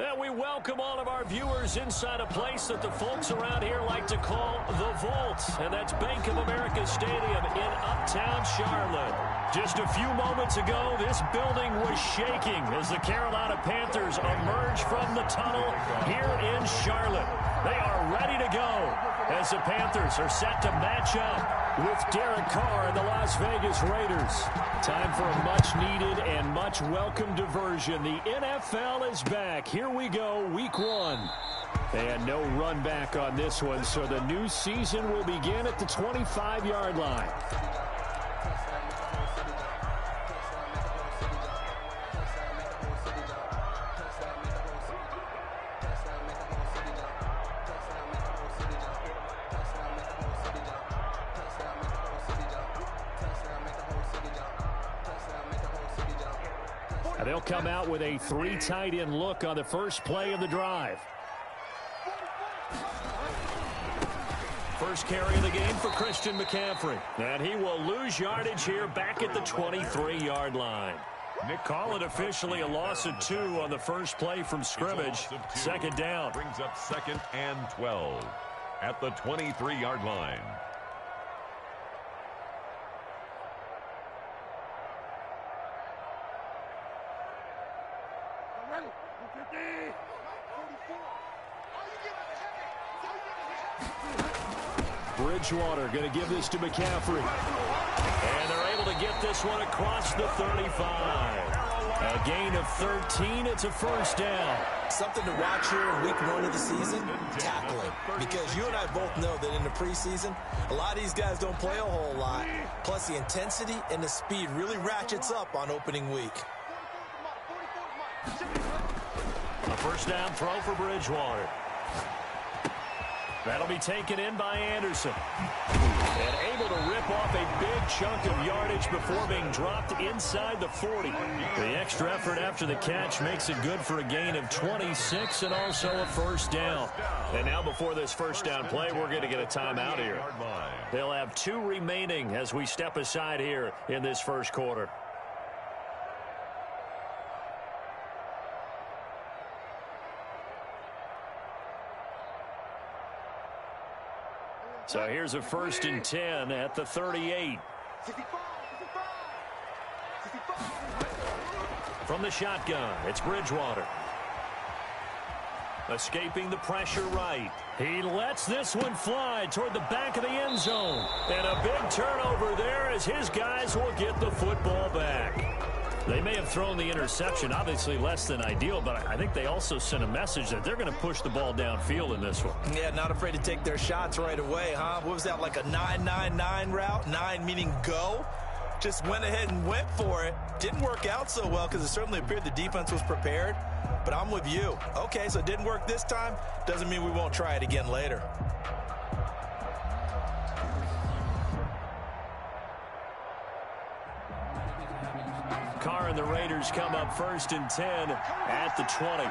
And we welcome all of our viewers inside a place that the folks around here like to call the Vault. And that's Bank of America Stadium in Uptown Charlotte. Just a few moments ago, this building was shaking as the Carolina Panthers emerged from the tunnel here in Charlotte. They are ready to go as the Panthers are set to match up with Derek Carr and the Las Vegas Raiders. Time for a much-needed and much-welcome diversion. The NFL is back. Here we go, Week 1. And no run back on this one, so the new season will begin at the 25-yard line. They'll come out with a 3 tight end look on the first play of the drive. First carry of the game for Christian McCaffrey. And he will lose yardage here back at the 23-yard line. Call it officially a loss of 2 on the first play from scrimmage. Second down. Brings up 2nd and 12 at the 23-yard line. Bridgewater going to give this to McCaffrey. And they're able to get this one across the 35. A gain of 13. It's a first down. Something to watch here in Week 1 of the season, tackling. Because you and I both know that in the preseason, a lot of these guys don't play a whole lot. Plus, the intensity and the speed really ratchets up on opening week. A first down throw for Bridgewater. That'll be taken in by Anderson. And able to rip off a big chunk of yardage before being dropped inside the 40. The extra effort after the catch makes it good for a gain of 26 and also a first down. And now before this first down play, we're going to get a timeout here. They'll have 2 remaining as we step aside here in this first quarter. So here's a 1st and 10 at the 38. From the shotgun, it's Bridgewater. Escaping the pressure right. He lets this one fly toward the back of the end zone. And a big turnover there as his guys will get the football back. They may have thrown the interception, obviously less than ideal, but I think they also sent a message that they're going to push the ball downfield in this one. Yeah, not afraid to take their shots right away, huh? What was that, like a 9-9-9 route? 9 meaning go? Just went ahead and went for it. Didn't work out so well because it certainly appeared the defense was prepared. But I'm with you. Okay, so it didn't work this time. Doesn't mean we won't try it again later. Carr and the Raiders come up 1st and 10 at the 20.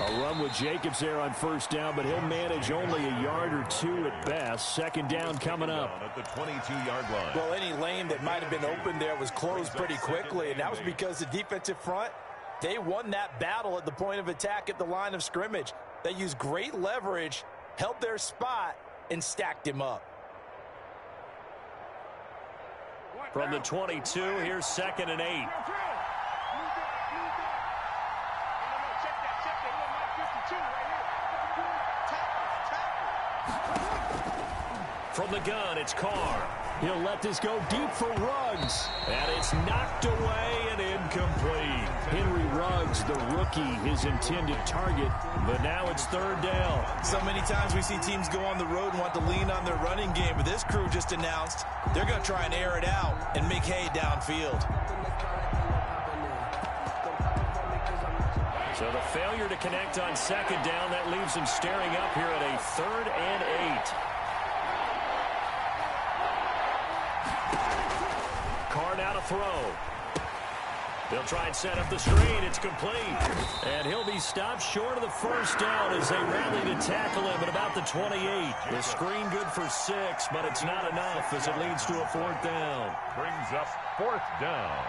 A run with Jacobs there on first down, but he'll manage only a yard or 2 at best. Second down coming up. At the 22-yard line. Well, any lane that might have been open there was closed pretty quickly, and that was because the defensive front, they won that battle at the point of attack at the line of scrimmage. They used great leverage, held their spot, and stacked him up. From the 22, here's 2nd and 8. From the gun, it's Carr. He'll let this go deep for Ruggs. And it's knocked away and incomplete. Henry Ruggs, the rookie, his intended target. But now it's 3rd down. So many times we see teams go on the road and want to lean on their running game. But this crew just announced they're going to try and air it out and make hay downfield. So the failure to connect on 2nd down, that leaves them staring up here at a 3rd and 8. Carr now to throw. They'll try and set up the screen. It's complete. And he'll be stopped short of the first down as they rally to tackle him at about the 28. The screen good for 6, but it's not enough as it leads to a 4th down. Brings up 4th down.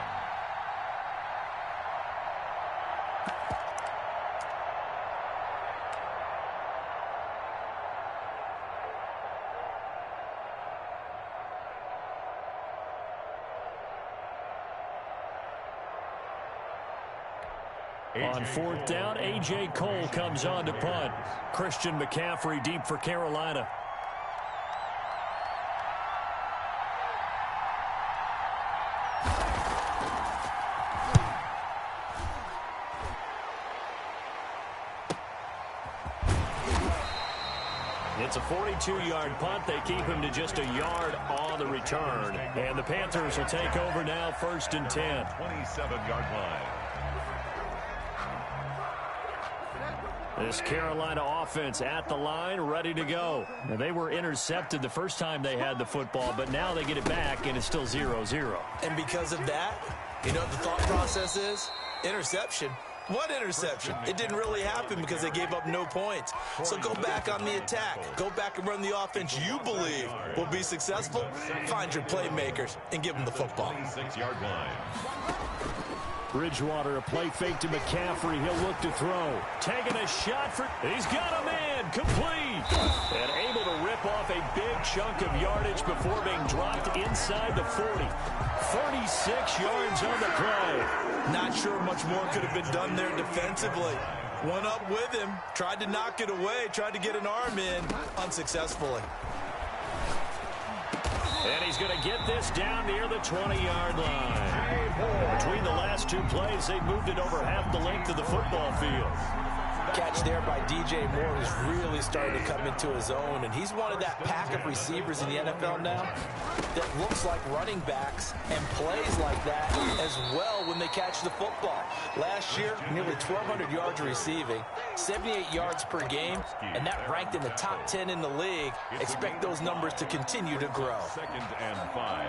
On 4th down, A.J. Cole comes on to punt. Christian McCaffrey deep for Carolina. It's a 42-yard punt. They keep him to just a yard on the return. And the Panthers will take over now, 1st and 10. 27-yard line. This Carolina offense at the line, ready to go. Now, they were intercepted the first time they had the football, but now they get it back, and it's still 0-0. And because of that, you know what the thought process is? Interception. What interception? It didn't really happen because they gave up no points. So go back on the attack. Go back and run the offense you believe will be successful. Find your playmakers and give them the football. 26-yard line. Bridgewater, a play fake to McCaffrey. He'll look to throw. Taking a shot for... He's got a man. Complete. And able to rip off a big chunk of yardage before being dropped inside the 40. 46 yards on the play. Not sure much more could have been done there defensively. Went up with him. Tried to knock it away. Tried to get an arm in. Unsuccessfully. And he's going to get this down near the 20-yard line. Between the last 2 plays, they've moved it over half the length of the football field. Catch there by DJ Moore, who's really starting to come into his own, and he's one of that pack of receivers in the NFL now that looks like running backs and plays like that as well when they catch the football. Last year, nearly 1,200 yards receiving, 78 yards per game, and that ranked in the top 10 in the league. Expect those numbers to continue to grow. 2nd and 5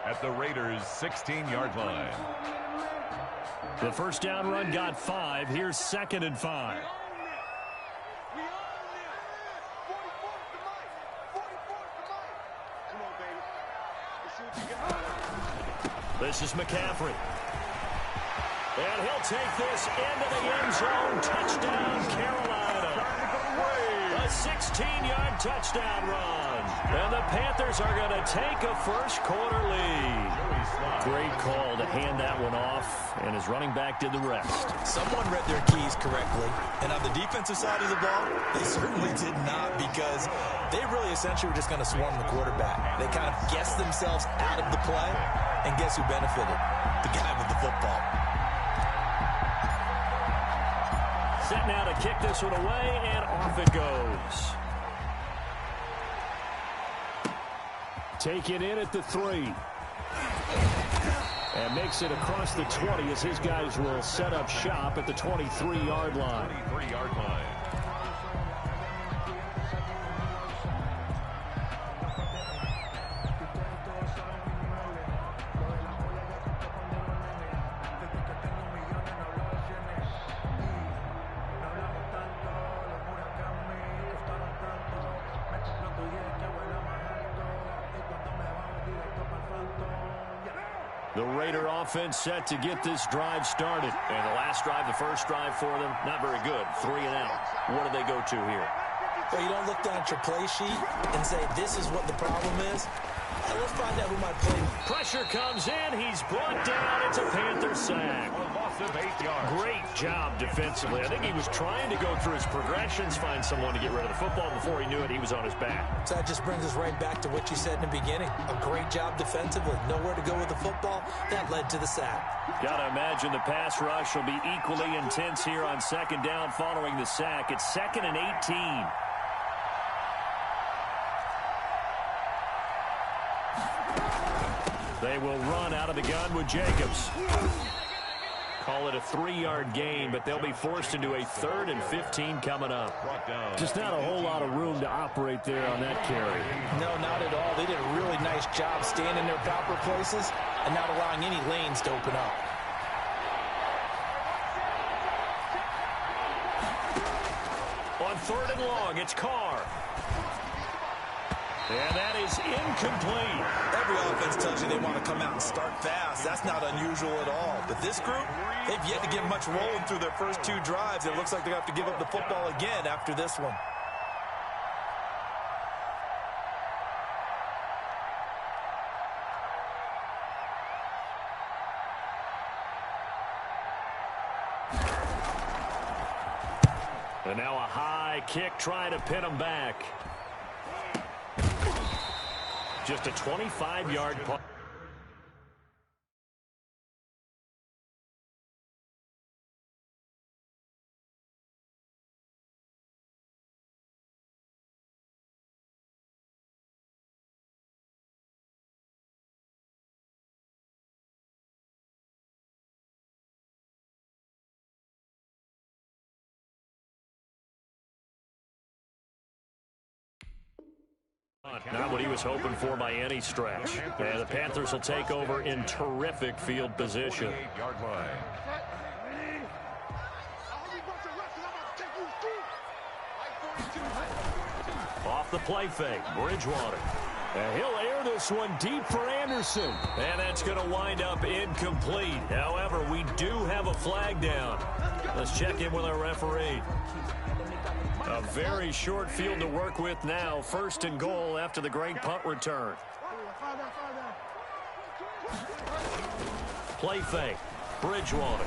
at the Raiders' 16-yard line. The first down run got 5. Here's 2nd and 5. This is McCaffrey. And he'll take this into the end zone. Touchdown, Carolina. A 16-yard touchdown run. And the Panthers are going to take a first-quarter lead. Great call to hand that one off, and his running back did the rest. Someone read their keys correctly, and on the defensive side of the ball, they certainly did not, because they really essentially were just going to swarm the quarterback. They kind of guessed themselves out of the play, and guess who benefited? The guy with the football. Set now to kick this one away, and off it goes. Take it in at the 3. And makes it across the 20 as his guys will set up shop at the 23-yard line. 23-yard line. The Raider offense set to get this drive started. And the last drive, the first drive for them, not very good. 3 and out. What do they go to here? Well, you don't look down at your play sheet and say, this is what the problem is. Let's find out who might play. Pressure comes in. He's brought down. It's a Panther sack. A loss of 8 yards. Great job defensively. I think he was trying to go through his progressions, find someone to get rid of the football. Before he knew it, he was on his back. So that just brings us right back to what you said in the beginning. A great job defensively. Nowhere to go with the football. That led to the sack. Got to imagine the pass rush will be equally intense here on 2nd down following the sack. It's 2nd and 18. They will run out of the gun with Jacobs. Call it a 3-yard gain, but they'll be forced into a 3rd and 15 coming up. Just not a whole lot of room to operate there on that carry. No, not at all. They did a really nice job staying in their proper places and not allowing any lanes to open up. It's Carr. And that is incomplete. Every offense tells you they want to come out and start fast. That's not unusual at all. But this group, they've yet to get much rolling through their first 2 drives. It looks like they're going to have to give up the football again after this one. And now a high kick trying to pin him back. Just a 25-yard punt. Not what he was hoping for by any stretch. And the Panthers will take over in terrific field position. Off the play fake, Bridgewater. And he'll air this one deep for Anderson. And that's going to wind up incomplete. However, we do have a flag down. Let's check in with our referee. A very short field to work with now. 1st and goal after the great punt return. Play fake. Bridgewater.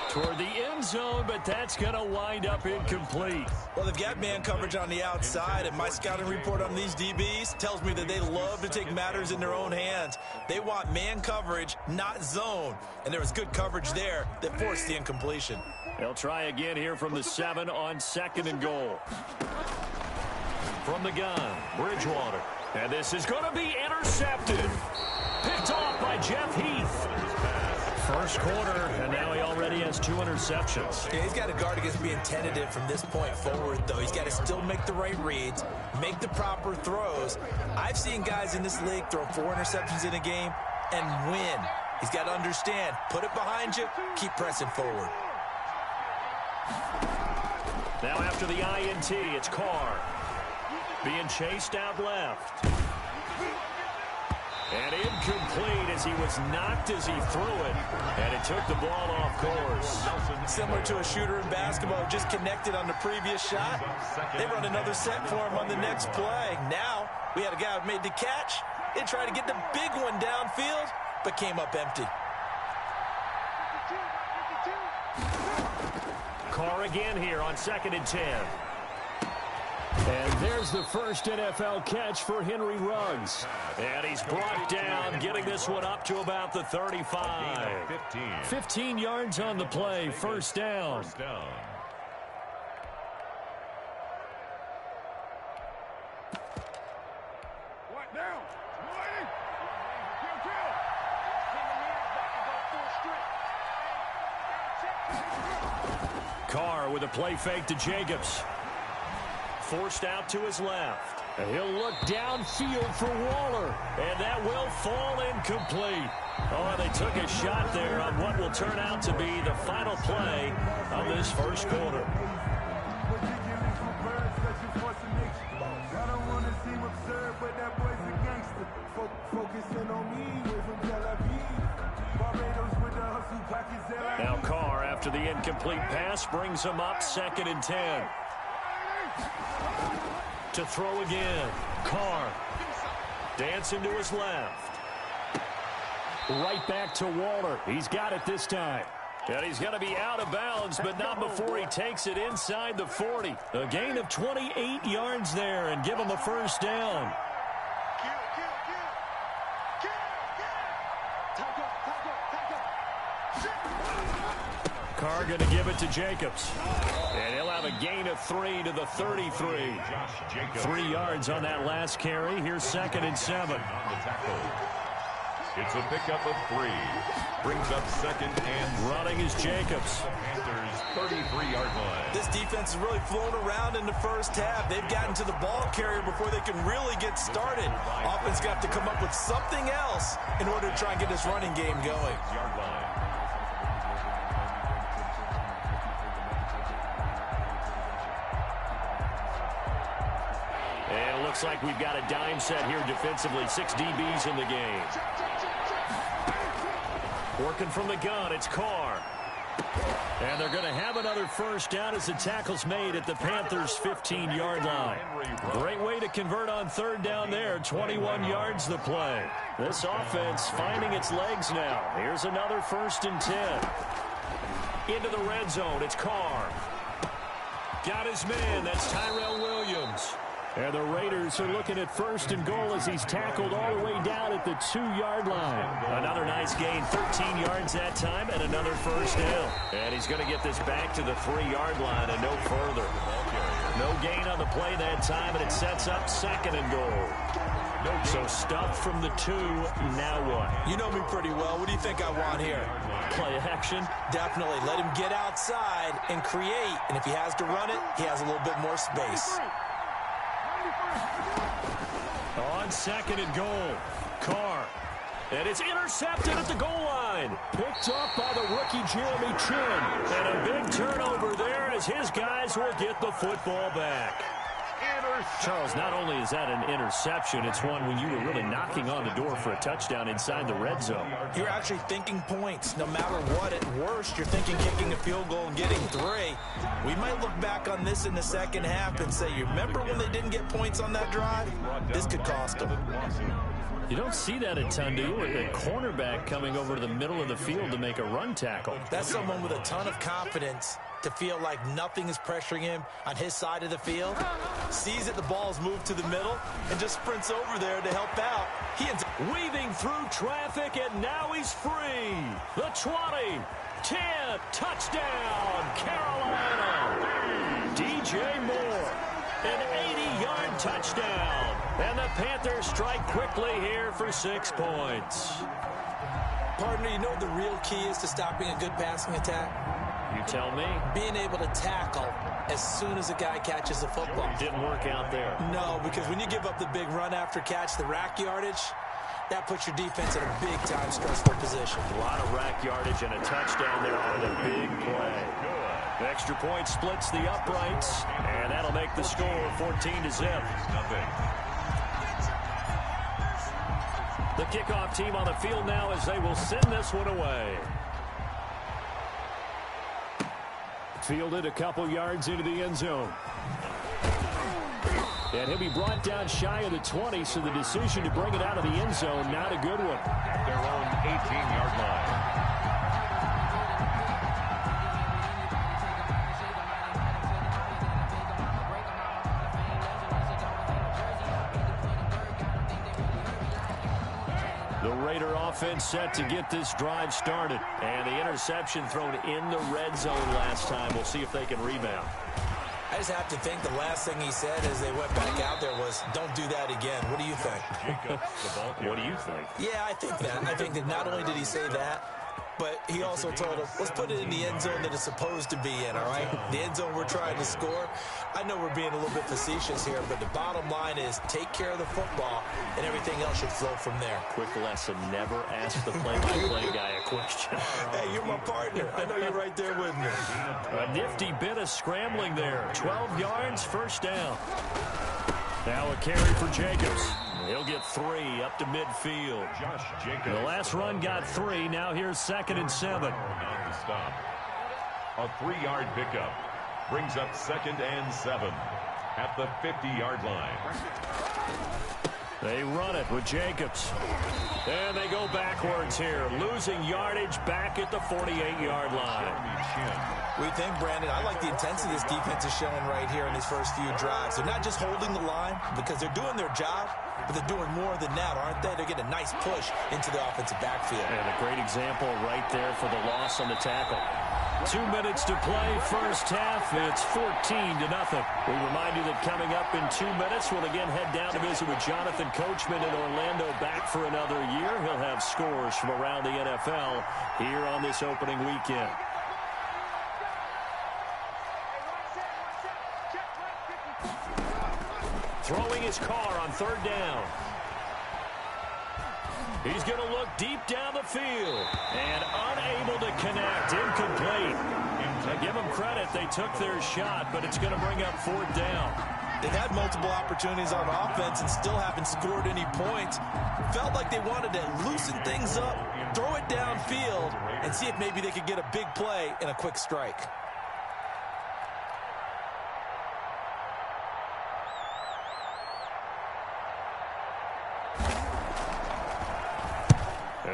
Toward the end zone, but that's going to wind up incomplete. Well, they've got man coverage on the outside, and my scouting report on these DBs tells me that they love to take matters in their own hands. They want man coverage, not zone. And there was good coverage there that forced the incompletion. They'll try again here from the 7 on 2nd and goal. From the gun, Bridgewater. And this is going to be intercepted. Picked off by Jeff Heath. First quarter, and now he already has 2 interceptions. Yeah, he's got to guard against being tentative from this point forward, though. He's got to still make the right reads, make the proper throws. I've seen guys in this league throw 4 interceptions in a game and win. He's got to understand, put it behind you, keep pressing forward. Now after the INT, it's Carr. Being chased out left. And incomplete as he was knocked as he threw it. And it took the ball off course. Similar to a shooter in basketball who just connected on the previous shot. They run another set for him on the next play. Now we had a guy who made the catch. They tried to get the big one downfield, but came up empty. Carr again here on 2nd and 10. And there's the first NFL catch for Henry Ruggs. And he's brought down, getting this one up to about the 35. 15 yards on the play, first down. Carr with a play fake to Jacobs. Forced out to his left. And he'll look downfield for Waller. And that will fall incomplete. Oh, they took a shot there on what will turn out to be the final play of this first quarter. Now Carr, after the incomplete pass, brings him up 2nd and 10. To throw again. Carr. Dancing to his left. Right back to Waller. He's got it this time. And he's going to be out of bounds, but not before he takes it inside the 40. A gain of 28 yards there and give him a first down. Carr going to give it to Jacobs. And he'll have a gain of 3 to the 33. 3 yards on that last carry. Here's 2nd and 7. It's a pickup of 3. Brings up 2nd and running is Jacobs. Panthers 33-yard line. This defense has really flown around in the first half. They've gotten to the ball carrier before they can really get started. Offense got to come up with something else in order to try and get this running game going. Yard line. looks like we've got a dime set here defensively. 6 DBs in the game. Working from the gun, it's Carr. And they're going to have another first down as the tackle's made at the Panthers' 15-yard line. Great way to convert on third down there. 21 yards the play. This offense finding its legs now. Here's another 1st and 10. Into the red zone, it's Carr. Got his man, that's Tyrell Williams. And the Raiders are looking at 1st and goal as he's tackled all the way down at the 2-yard line. Another nice gain, 13 yards that time, and another first down. And he's going to get this back to the 3-yard line and no further. No gain on the play that time, and it sets up 2nd and goal. So stuff from the 2, now what? You know me pretty well. What do you think I want here? Play action? Definitely. Let him get outside and create. And if he has to run it, he has a little bit more space. On 2nd and goal, Carr. And it's intercepted at the goal line. Picked up by the rookie Jeremy Chin. And a big turnover there as his guys will get the football back. Charles, not only is that an interception, it's one when you were really knocking on the door for a touchdown inside the red zone. You're actually thinking points. No matter what, at worst, you're thinking kicking a field goal and getting 3. We might look back on this in the second half and say, you remember when they didn't get points on that drive? This could cost them. You don't see that a ton, do you? A cornerback coming over to the middle of the field to make a run tackle. That's someone with a ton of confidence to feel like nothing is pressuring him on his side of the field. Sees that the ball's moved to the middle and just sprints over there to help out. He ends up weaving through traffic, and now he's free. The 20, 10, touchdown, Carolina. DJ Moore, an 80-yard touchdown. And the Panthers strike quickly here for 6 points. Partner, you know what the real key is to stopping a good passing attack? You tell me. Being able to tackle as soon as a guy catches the football. Didn't work out there. No, because when you give up the big run after catch, the rack yardage, that puts your defense in a big-time stressful position. A lot of rack yardage and a touchdown there on the big play. The extra point splits the uprights, and that'll make the score 14-0. The kickoff team on the field now as they will send this one away. Fielded a couple yards into the end zone. And he'll be brought down shy of the 20, so the decision to bring it out of the end zone, not a good one. Their own 18-yard line. The Raider offense set to get this drive started. And the interception thrown in the red zone last time. We'll see if they can rebound. I just have to think the last thing he said as they went back out there was, don't do that again. What do you think? What do you think? Yeah, I think that. I think that not only did he say that, but he also told him, let's put it in the end zone that it's supposed to be in, all right? The end zone we're trying to score. I know we're being a little bit facetious here, but the bottom line is take care of the football, and everything else should flow from there. Quick lesson, never ask the play-by-play guy a question. Hey, you're my partner. I know you're right there with me. A nifty bit of scrambling there. 12 yards, first down. Now a carry for Jacobs. He'll get 3 up to midfield. Josh Jacobs. The last run got 3. Now here's 2nd and 7. On the stop. A 3-yard pickup brings up 2nd and 7 at the 50-yard line. They run it with Jacobs. And they go backwards here, losing yardage back at the 48-yard line. We think, Brandon, I like the intensity this defense is showing right here in these first few drives. They're not just holding the line because they're doing their job, but they're doing more than that, aren't they? They're getting a nice push into the offensive backfield. And a great example right there for the loss on the tackle. 2 minutes to play, first half. It's 14-0. We remind you that coming up in 2 minutes, we'll again head down to visit with Jonathan Coachman in Orlando, back for another year. He'll have scores from around the NFL here on this opening weekend. Throwing his car on third down. He's going to look deep down the field and unable to connect. Incomplete. I give them credit. They took their shot, but it's going to bring up 4th down. They've had multiple opportunities on offense and still haven't scored any points. Felt like they wanted to loosen things up, throw it downfield, and see if maybe they could get a big play and a quick strike.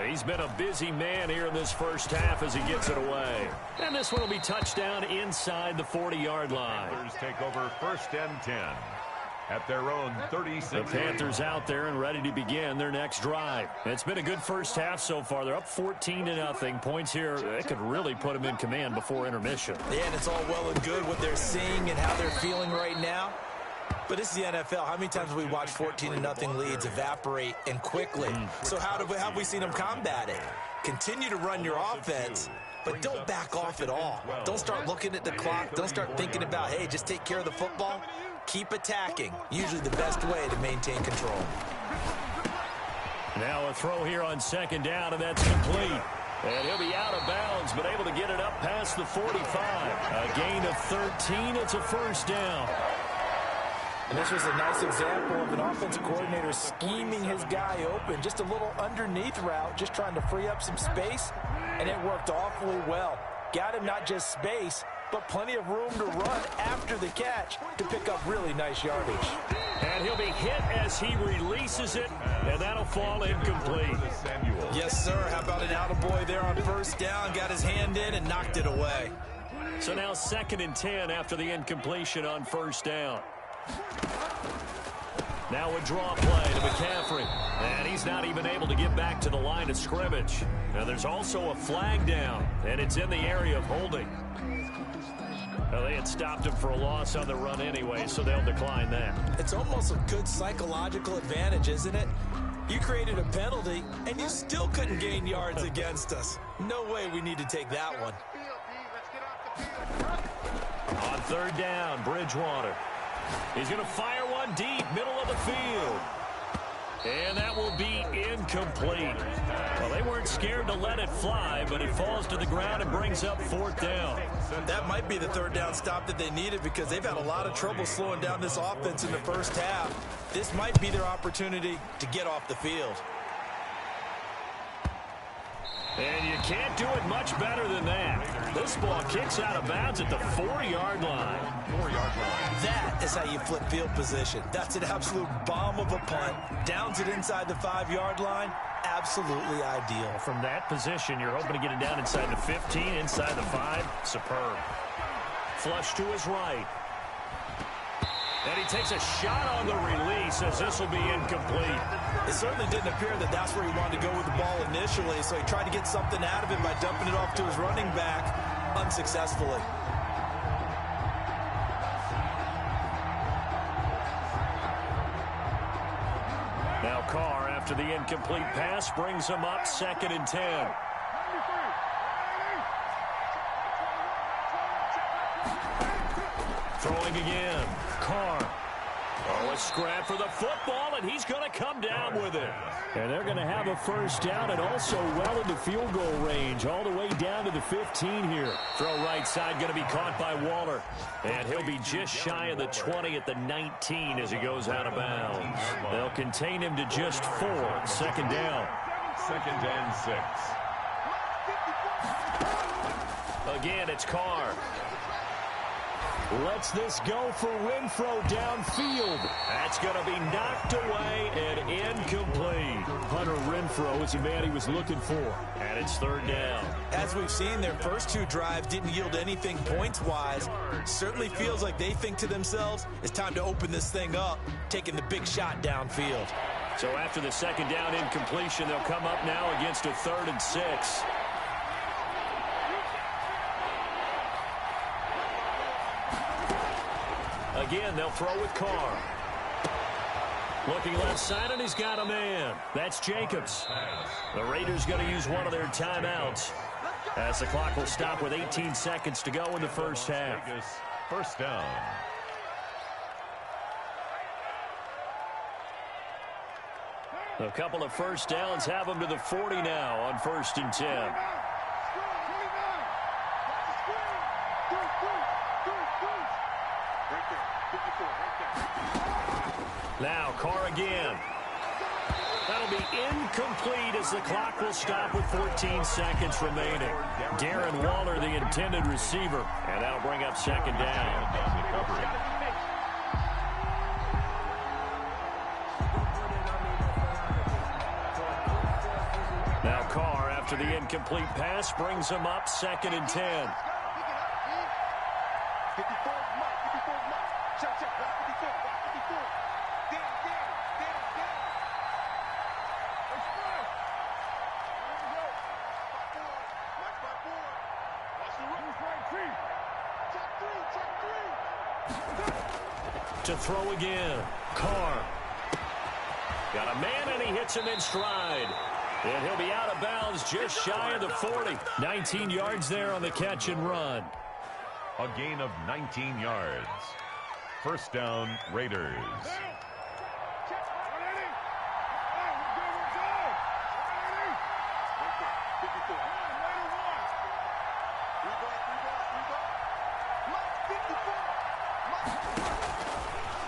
He's been a busy man here in this first half as he gets it away. And this one will be touchdown inside the 40-yard line. Panthers take over 1st and 10 at their own 36. The Panthers out there and ready to begin their next drive. It's been a good first half so far. They're up 14-0. Points here, they could really put them in command before intermission. Yeah, and it's all well and good what they're seeing and how they're feeling right now. But this is the NFL. How many times have we watched 14-0 leads evaporate and quickly? So how have we seen them combat it? Continue to run your offense, but don't back off at all. Don't start looking at the clock. Don't start thinking about, hey, just take care of the football. Keep attacking. Usually the best way to maintain control. Now a throw here on 2nd down, and that's complete. And he'll be out of bounds, but able to get it up past the 45. A gain of 13. It's a 1st down. And this was a nice example of an offensive coordinator scheming his guy open. Just a little underneath route, just trying to free up some space, and it worked awfully well. Got him not just space, but plenty of room to run after the catch to pick up really nice yardage. And he'll be hit as he releases it, and that'll fall incomplete. Yes, sir. How about an attaboy there on 1st down? Got his hand in and knocked it away. So now 2nd and 10 after the incompletion on 1st down. Now a draw play to McCaffrey. And he's not even able to get back to the line of scrimmage. Now there's also a flag down, and it's in the area of holding. Well, they had stopped him for a loss on the run anyway, so they'll decline that. It's almost a good psychological advantage, isn't it? You created a penalty, and you still couldn't gain yards against us. No way we need to take that one. On 3rd down, Bridgewater. He's going to fire one deep, middle of the field. And that will be incomplete. Well, they weren't scared to let it fly, but it falls to the ground and brings up 4th down. That might be the 3rd down stop that they needed because they've had a lot of trouble slowing down this offense in the first half. This might be their opportunity to get off the field. And you can't do it much better than that. This ball kicks out of bounds at the 4-yard line. 4-yard line. That is how you flip field position. That's an absolute bomb of a punt. Downs it inside the 5-yard line. Absolutely ideal. From that position, you're hoping to get it down inside the 15, inside the 5. Superb. Flush to his right. And he takes a shot on the release as this will be incomplete. It certainly didn't appear that that's where he wanted to go with the ball initially, so he tried to get something out of it by dumping it off to his running back unsuccessfully. Now Carr, after the incomplete pass, brings him up 2nd and 10. Throwing again. Carr. Oh, a scrap for the football, and he's going to come down with it. And they're going to have a 1st down and also well into field goal range, all the way down to the 15 here. Throw right side going to be caught by Waller. And he'll be just shy of the 20 at the 19 as he goes out of bounds. They'll contain him to just 4. 2nd down. 2nd and 6. Again, it's Carr. Lets this go for Renfro downfield. That's going to be knocked away and incomplete. Hunter Renfro is the man he was looking for. And it's 3rd down. As we've seen, their first 2 drives didn't yield anything points-wise. Certainly feels like they think to themselves, it's time to open this thing up, taking the big shot downfield. So after the 2nd down incompletion, they'll come up now against a 3rd and 6. Again, they'll throw with Carr. Looking left side, and he's got a man. That's Jacobs. The Raiders going to use one of their timeouts as the clock will stop with 18 seconds to go in the first half. 1st down. A couple of 1st downs have them to the 40 now on 1st and 10. Now Carr again. That'll be incomplete as the clock will stop with 14 seconds remaining. Darren Waller, the intended receiver, and that'll bring up second down. Now Carr, after the incomplete pass, brings him up 2nd and 10. To throw again. Carr. Got a man, and he hits him in stride. And he'll be out of bounds just shy of the 40. 19 yards there on the catch and run. A gain of 19 yards. First down, Raiders.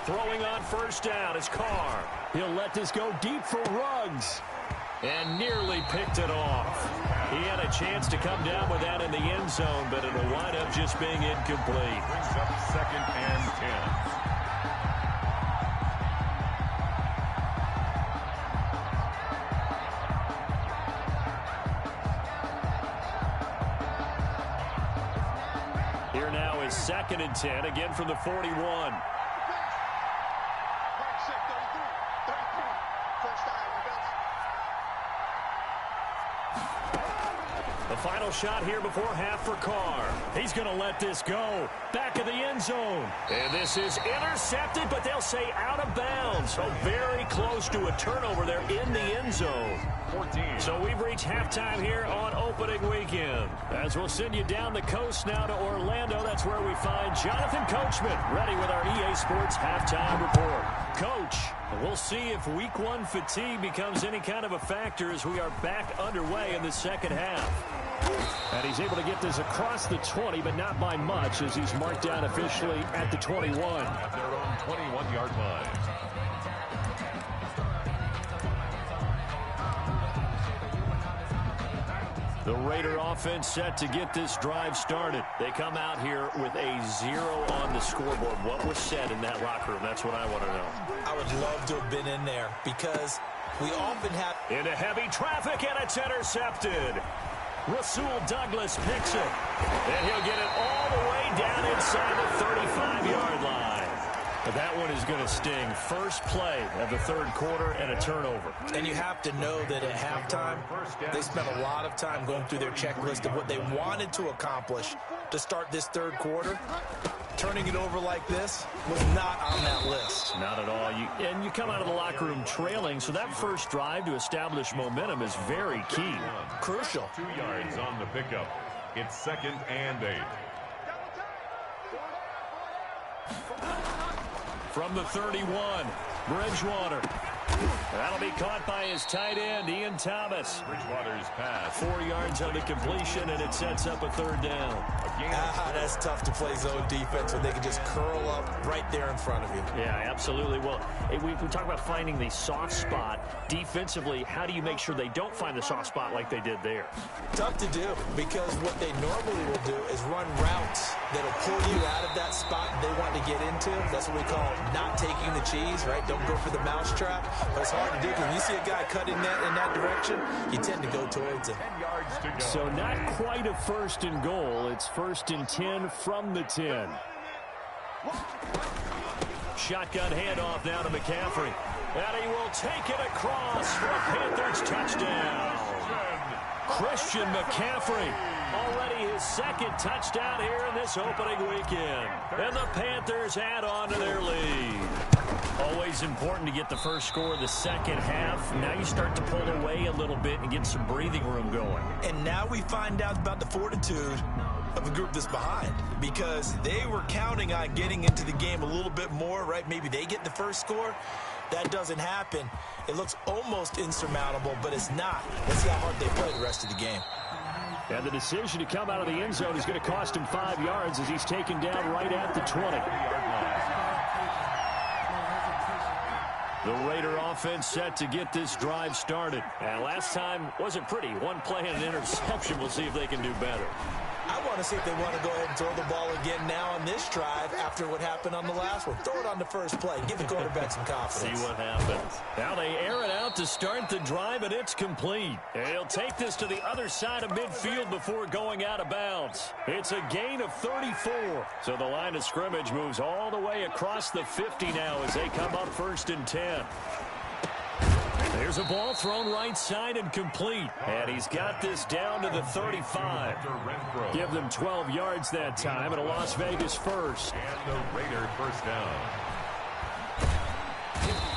Throwing on first down is Carr. He'll let this go deep for Ruggs. And nearly picked it off. He had a chance to come down with that in the end zone, but it'll wind up just being incomplete. Brings up 2nd and 10. Here now is 2nd and 10, again from the 41. The final shot here before half for Carr. He's going to let this go. Back of the end zone. And this is intercepted, but they'll say out of bounds. So very close to a turnover there in the end zone. 14. So we've reached halftime here on opening weekend. As we'll send you down the coast now to Orlando, that's where we find Jonathan Coachman ready with our EA Sports halftime report. Coach, we'll see if week 1 fatigue becomes any kind of a factor as we are back underway in the second half. And he's able to get this across the 20, but not by much, as he's marked down officially at the 21. At their own 21-yard line. The Raider offense set to get this drive started. They come out here with a 0 on the scoreboard. What was said in that locker room? That's what I want to know. I would love to have been in there because we often have... Into heavy traffic, and it's intercepted. Rasul Douglas picks it. And he'll get it all the way down inside the 35-yard line. But that one is going to sting. First play of the third quarter and a turnover. And you have to know that at halftime, they spent a lot of time going through their checklist of what they wanted to accomplish to start this third quarter. Turning it over like this was not on that list. Not at all. And you come out of the locker room trailing, so that first drive to establish momentum is very key. Crucial. 2 yards on the pickup. It's 2nd and 8. From the 31, Bridgewater. That'll be caught by his tight end, Ian Thomas. Bridgewater's pass. 4 yards on the completion, and it sets up a third down. That's tough to play zone defense when they can just curl up right there in front of you. Yeah, absolutely. Well, we talk about finding the soft spot. Defensively, how do you make sure they don't find the soft spot like they did there? Tough to do, because what they normally will do is run routes that'll pull you out of that spot they want to get into. That's what we call not taking the cheese, right? Don't go for the mousetrap. But it's hard to do, because when you see a guy cutting that in that direction, you tend to go towards him. 10 yards to go. So not quite a 1st and goal. It's 1st and 10 from the 10. Shotgun handoff now to McCaffrey. And he will take it across for a Panthers touchdown. Christian McCaffrey, already his 2nd touchdown here in this opening weekend. And the Panthers add on to their lead. Always important to get the first score of the second half. Now you start to pull away a little bit and get some breathing room going. And now we find out about the fortitude of the group that's behind, because they were counting on getting into the game a little bit more, right? Maybe they get the first score. That doesn't happen. It looks almost insurmountable, but it's not. Let's see how hard they play the rest of the game. And the decision to come out of the end zone is going to cost him 5 yards as he's taken down right at the 20. The Raider offense set to get this drive started. And last time wasn't pretty. One play and an interception. We'll see if they can do better. I want to see if they want to go ahead and throw the ball again now on this drive after what happened on the last one. Throw it on the first play. Give the quarterback some confidence. See what happens. Now they air it out to start the drive, and it's complete. And he'll take this to the other side of midfield before going out of bounds. It's a gain of 34. So the line of scrimmage moves all the way across the 50 now as they come up 1st and 10. There's a ball thrown right side and complete. And he's got this down to the 35. Give them 12 yards that time, and a Las Vegas first. And the Raider first down.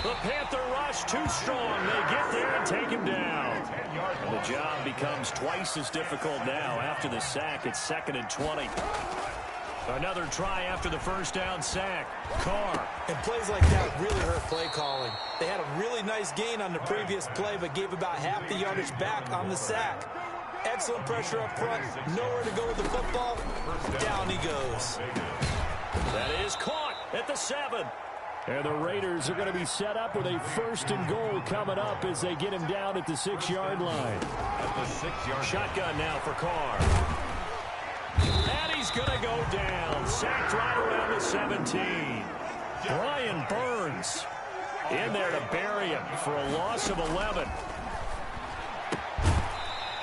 The Panther rush too strong. They get there and take him down. And the job becomes twice as difficult now after the sack. It's 2nd and 20. Another try after the first down sack. Carr. And plays like that really hurt play calling. They had a really nice gain on the previous play, but gave about half the yardage back on the sack. Excellent pressure up front. Nowhere to go with the football. Down he goes. That is caught at the 7. And the Raiders are going to be set up with a 1st and goal coming up as they get him down at the 6-yard line. At the 6-yard shotgun now for Carr. And he's going to go down. Sacked right around the 17. Brian Burns in there to bury him for a loss of 11.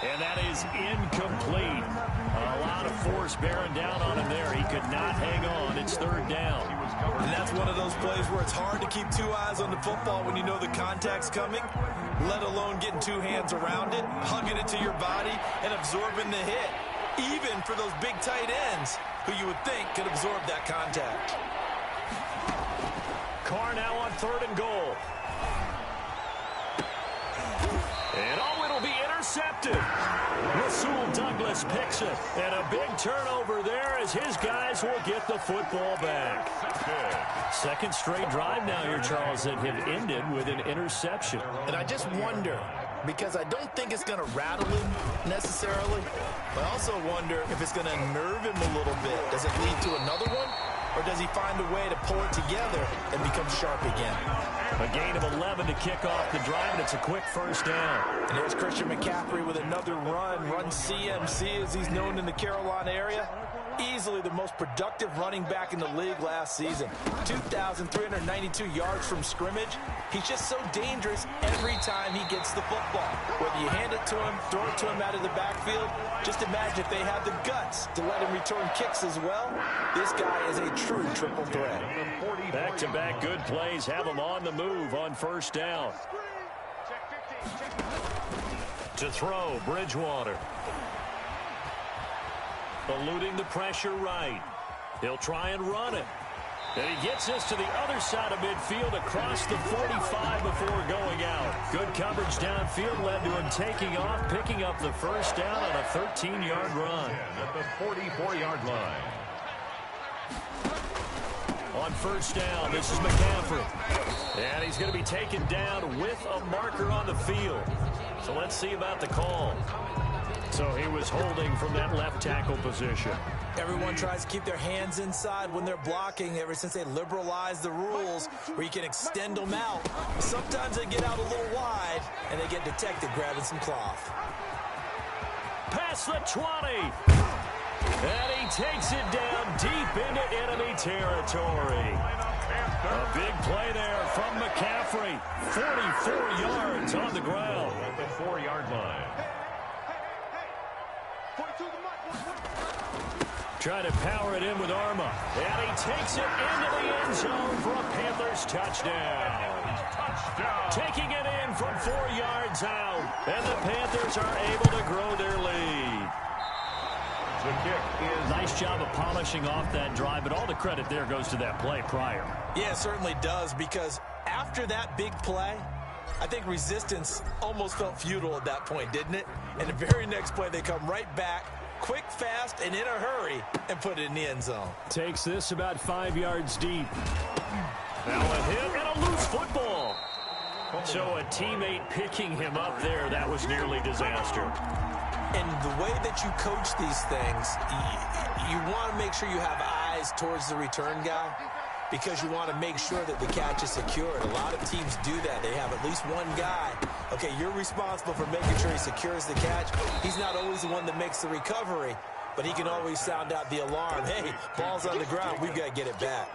And that is incomplete. A lot of force bearing down on him there. He could not hang on. It's 3rd down. And that's one of those plays where it's hard to keep 2 eyes on the football when you know the contact's coming, let alone getting 2 hands around it, hugging it to your body, and absorbing the hit. Even for those big tight ends who you would think could absorb that contact. Carr now on 3rd and goal. And it'll be intercepted. Rasul Douglas picks it. And a big turnover there as his guys will get the football back. 2nd straight drive now here, Charles, that have ended with an interception. And I just wonder, because I don't think it's going to rattle him necessarily, but I also wonder if it's going to nerve him a little bit. Does it lead to another one? Or does he find a way to pull it together and become sharp again? A gain of 11 to kick off the drive, and it's a quick 1st down. And there's Christian McCaffrey with another run CMC as he's known in the Carolina area. Easily the most productive running back in the league last season. 2,392 yards from scrimmage. He's just so dangerous every time he gets the football. Whether you hand it to him, throw it to him out of the backfield, just imagine if they have the guts to let him return kicks as well. This guy is a true triple threat. Back-to-back good plays have him on the move on 1st down. To throw, Bridgewater. Eluding the pressure right. He'll try and run it. And he gets this to the other side of midfield across the 45 before going out. Good coverage downfield led to him taking off, picking up the 1st down on a 13-yard run. At the 44-yard line. On 1st down, this is McCaffrey. And he's going to be taken down with a marker on the field. So let's see about the call. So he was holding from that left tackle position. Everyone tries to keep their hands inside when they're blocking ever since they liberalized the rules where you can extend them out. Sometimes they get out a little wide and they get detected grabbing some cloth. Past the 20. And he takes it down deep into enemy territory. A big play there from McCaffrey. 44 yards on the ground. At the 4-yard line. Trying to power it in with Arma. And he takes it into the end zone for a Panthers touchdown. Taking it in from 4 yards out. And the Panthers are able to grow their lead. The kick is... Nice job of polishing off that drive, but all the credit there goes to that play prior. Yeah, it certainly does, because after that big play, I think resistance almost felt futile at that point, didn't it? And the very next play, they come right back, quick, fast, and in a hurry, and put it in the end zone. Takes this about 5 yards deep. Now a hit and a loose football. So a teammate picking him up there, that was nearly disaster. And the way that you coach these things, you want to make sure you have eyes towards the return guy, because you want to make sure that the catch is secured. A lot of teams do that. They have at least one guy. Okay, you're responsible for making sure he secures the catch. He's not always the one that makes the recovery, but he can always sound out the alarm. Hey, ball's on the ground. We've got to get it back.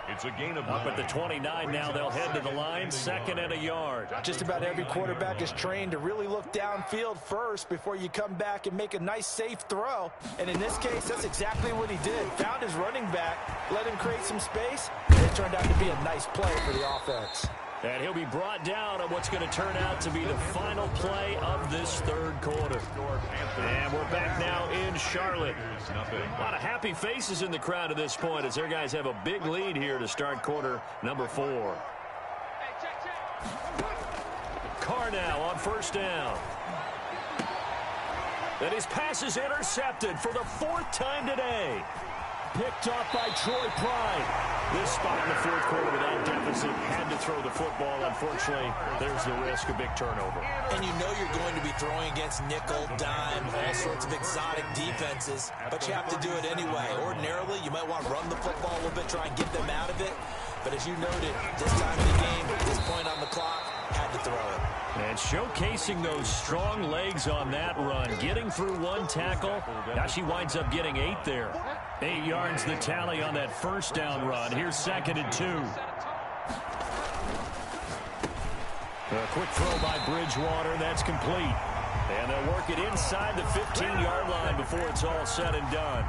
It's a gain of up at the 29 now. They'll head to the line, 2nd and a yard. Just about every quarterback is trained to really look downfield first before you come back and make a nice, safe throw. And in this case, that's exactly what he did. Found his running back, let him create some space, and it turned out to be a nice play for the offense. And he'll be brought down on what's going to turn out to be the final play of this 3rd quarter. And we're back now in Charlotte. A lot of happy faces in the crowd at this point as their guys have a big lead here to start quarter number 4. Carr now on 1st down. And his pass is intercepted for the 4th time today. Picked off by Troy Pride. This spot in the 4th quarter without deficit. Had to throw the football. Unfortunately, there's the risk of big turnover. And you know you're going to be throwing against nickel, dime, all sorts of exotic defenses, but you have to do it anyway. Ordinarily, you might want to run the football a little bit, try and get them out of it. But as you noted, this time of the game, at this point on the clock, had to throw it. And showcasing those strong legs on that run. Getting through 1 tackle. Now she winds up getting 8 there. 8 yards the tally on that 1st down run. Here's 2nd and 2. A quick throw by Bridgewater. That's complete. And they'll work it inside the 15-yard line before it's all said and done.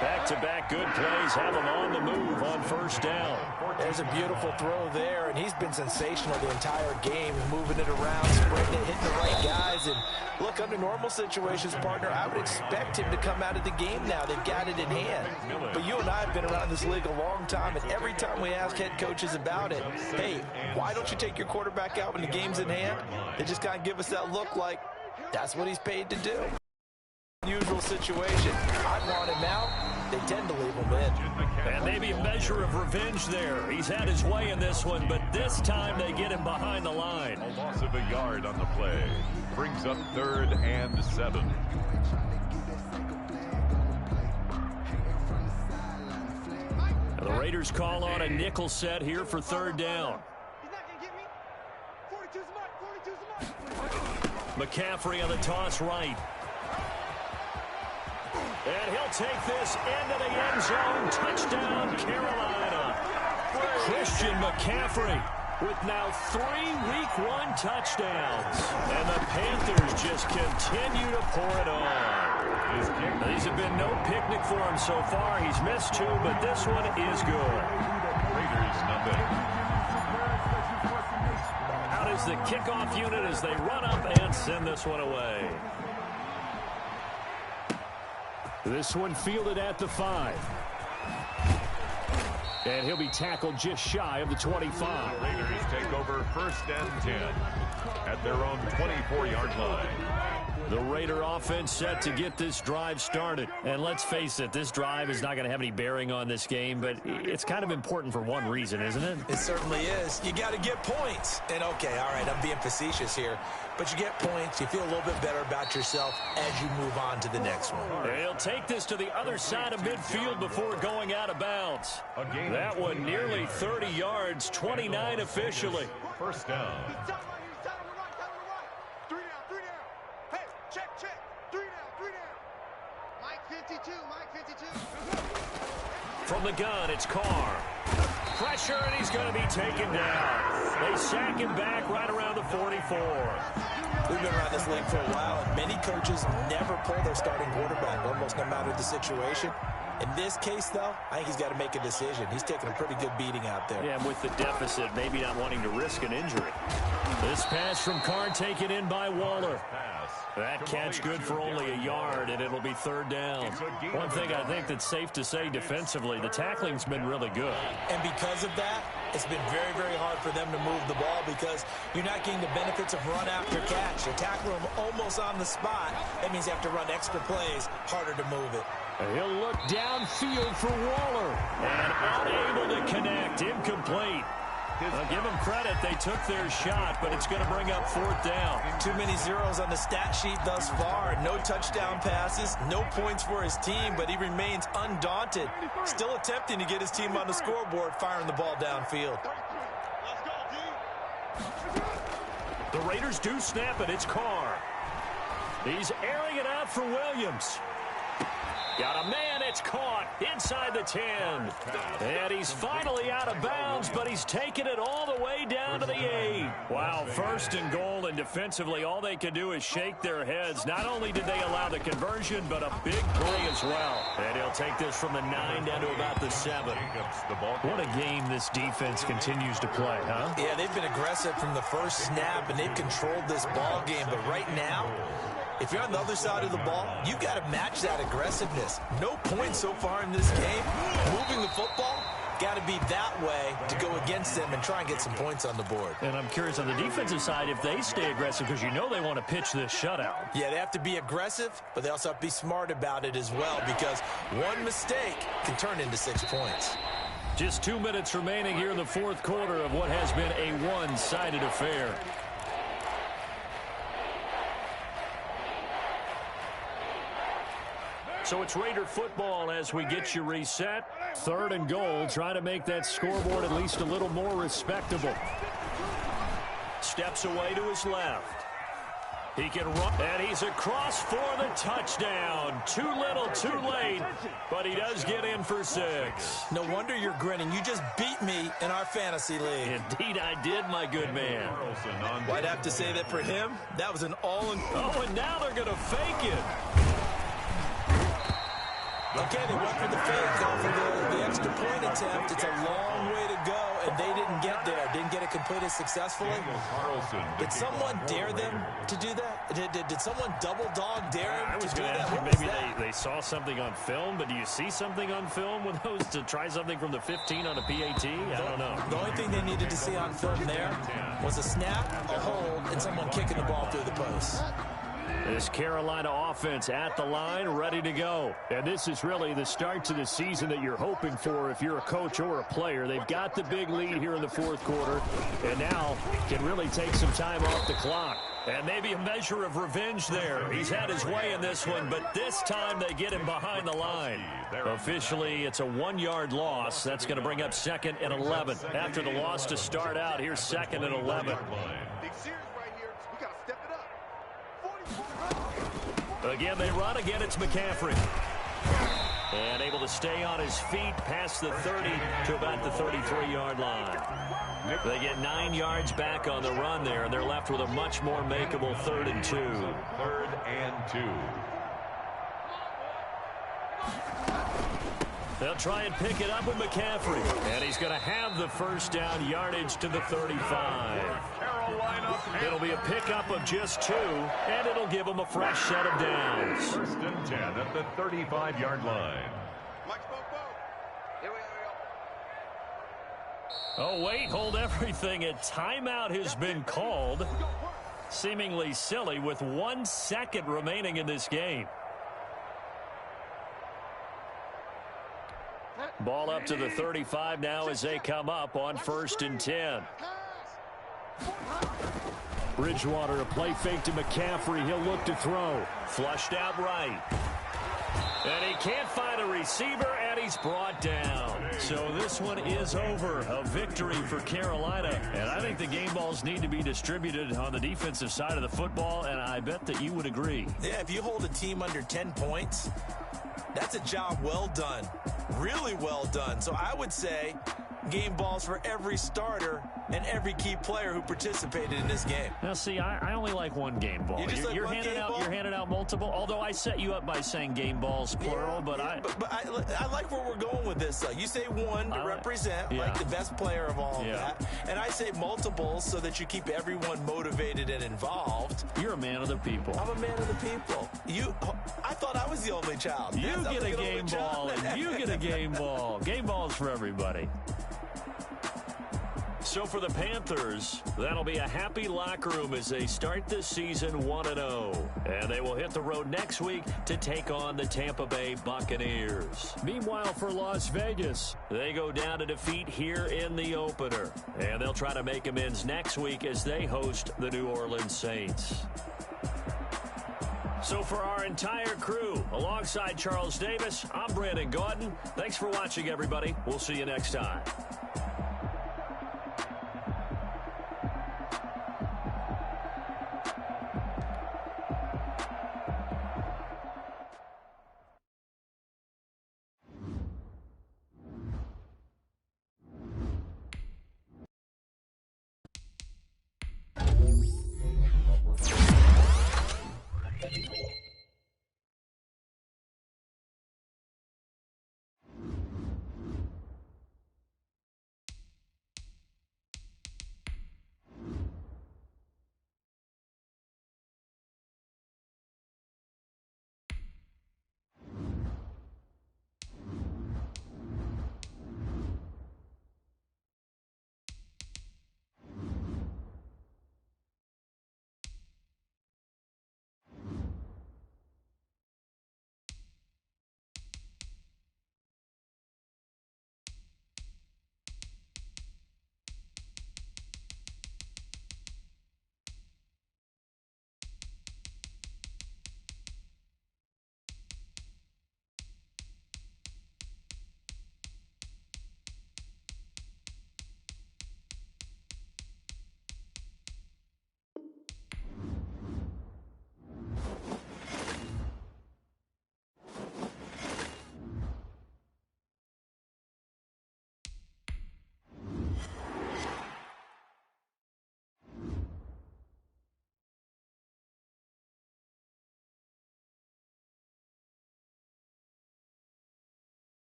Back-to-back good plays have him on the move on 1st down. There's a beautiful throw there, and he's been sensational the entire game, moving it around, spreading it, hitting the right guys. And look, under normal situations, partner, I would expect him to come out of the game now. They've got it in hand. But you and I have been around this league a long time, and every time we ask head coaches about it, hey, why don't you take your quarterback out when the game's in hand? They just kind of give us that look like that's what he's paid to do. Unusual situation. I want him out. They tend to leave him in. And maybe a measure of revenge there. He's had his way in this one, but this time they get him behind the line. A loss of a yard on the play. Brings up 3rd and 7. The Raiders call on a nickel set here for 3rd down. McCaffrey on the toss right. And he'll take this into the end zone. Touchdown, Carolina. Christian McCaffrey with now 3 Week 1 touchdowns. And the Panthers just continue to pour it on. These have been no picnic for him so far. He's missed 2, but this one is good. Raiders nothing. Out is the kickoff unit as they run up and send this one away. This one fielded at the 5. And he'll be tackled just shy of the 25. Raiders take over 1st and 10 at their own 24-yard line. The Raider offense set to get this drive started. And let's face it, this drive is not going to have any bearing on this game, but it's kind of important for one reason, isn't it? It certainly is. You got to get points. And, okay, all right, I'm being facetious here. But you get points, you feel a little bit better about yourself as you move on to the next one. He'll take this to the other side of midfield before going out of bounds. That one nearly 30 yards, 29 officially. 1st down. From the gun, it's Carr. Pressure, and he's going to be taken down. They sack him back right around the 44. We've been around this league for a while, and many coaches never pull their starting quarterback, almost no matter the situation. In this case, though, I think he's got to make a decision. He's taking a pretty good beating out there. Yeah, with the deficit, maybe not wanting to risk an injury. This pass from Carr taken in by Waller. That catch good for only a yard, and it'll be 3rd down. One thing I think that's safe to say defensively, the tackling's been really good. And because of that, it's been very, very hard for them to move the ball because you're not getting the benefits of run after catch. You tackle them almost on the spot. That means you have to run extra plays, harder to move it. He'll look downfield for Waller. And unable to connect. Incomplete. I'll give them credit. They took their shot, but it's going to bring up 4th down. Too many zeros on the stat sheet thus far. No touchdown passes, no points for his team, but he remains undaunted. Still attempting to get his team on the scoreboard, firing the ball downfield. The Raiders do snap it. It's Carr. He's airing it out for Williams. Got a man. It's caught inside the 10. And he's finally out of bounds, but he's taken it all the way down to the 8. Wow, 1st and goal, and defensively all they can do is shake their heads. Not only did they allow the conversion, but a big play as well. And he'll take this from the 9 down to about the 7. What a game this defense continues to play, huh? Yeah, they've been aggressive from the first snap, and they've controlled this ball game. But right now, if you're on the other side of the ball, you've got to match that aggressiveness. No points so far in this game. Moving the football, got to be that way to go against them and try and get some points on the board. And I'm curious on the defensive side if they stay aggressive, because you know they want to pitch this shutout. Yeah, they have to be aggressive, but they also have to be smart about it as well, because one mistake can turn into 6 points. Just 2 minutes remaining here in the 4th quarter of what has been a one-sided affair. So it's Raider football as we get you reset. 3rd and goal, trying to make that scoreboard at least a little more respectable. Steps away to his left. He can run, and he's across for the touchdown. Too little, too late, but he does get in for 6. No wonder you're grinning. You just beat me in our fantasy league. Indeed I did, my good man. Well, I'd have to say that for him, that was an all-in. Oh, and now they're going to fake it. Okay, they went for the fake, go for the extra point attempt. It's a long way to go, and they didn't get there. Didn't get it completed successfully. Did someone dare them to do that? Did someone double dog dare him to do that? Maybe they saw something on film, but do you see something on film with those to try something from the 15 on a PAT? I don't know. The only thing they needed to see on film there was a snap, a hold, and someone kicking the ball through the post. This Carolina offense at the line, ready to go. And this is really the start to the season that you're hoping for if you're a coach or a player. They've got the big lead here in the 4th quarter, and now can really take some time off the clock. And maybe a measure of revenge there. He's had his way in this one, but this time they get him behind the line. Officially, it's a 1-yard loss. That's going to bring up 2nd and 11. After the loss to start out, here's 2nd and 11. Again, they run. Again, it's McCaffrey. And able to stay on his feet past the 30 to about the 33-yard line. They get 9 yards back on the run there, and they're left with a much more makeable 3rd and 2. 3rd and 2. They'll try and pick it up with McCaffrey. And he's going to have the 1st down yardage to the 35. It'll be a pickup of just 2, and it'll give them a fresh set of downs. 1st and 10 at the 35-yard line. Oh, wait, hold everything. A timeout has been called. Seemingly silly with 1 second remaining in this game. Ball up to the 35 now as they come up on 1st and 10. Bridgewater, a play fake to McCaffrey. He'll look to throw. Flushed out right. And he can't find a receiver, and he's brought down. So this one is over. A victory for Carolina. And I think the game balls need to be distributed on the defensive side of the football, and I bet that you would agree. Yeah, if you hold a team under 10 points, that's a job well done. Really well done. So I would say game balls for every starter and every key player who participated in this game. Now, see, I only like one game ball. You're handing out multiple, although I set you up by saying game balls, plural, but I like where we're going with this. You say one to represent, like the best player of all of that, and I say multiples so that you keep everyone motivated and involved. You're a man of the people. I'm a man of the people. I thought I was the only child. You get a game ball, and you get a game ball. Game balls for everybody. So for the Panthers, that'll be a happy locker room as they start this season 1-0. And they will hit the road next week to take on the Tampa Bay Buccaneers. Meanwhile, for Las Vegas, they go down to defeat here in the opener. And they'll try to make amends next week as they host the New Orleans Saints. So for our entire crew, alongside Charles Davis, I'm Brandon Gaudin. Thanks for watching, everybody. We'll see you next time.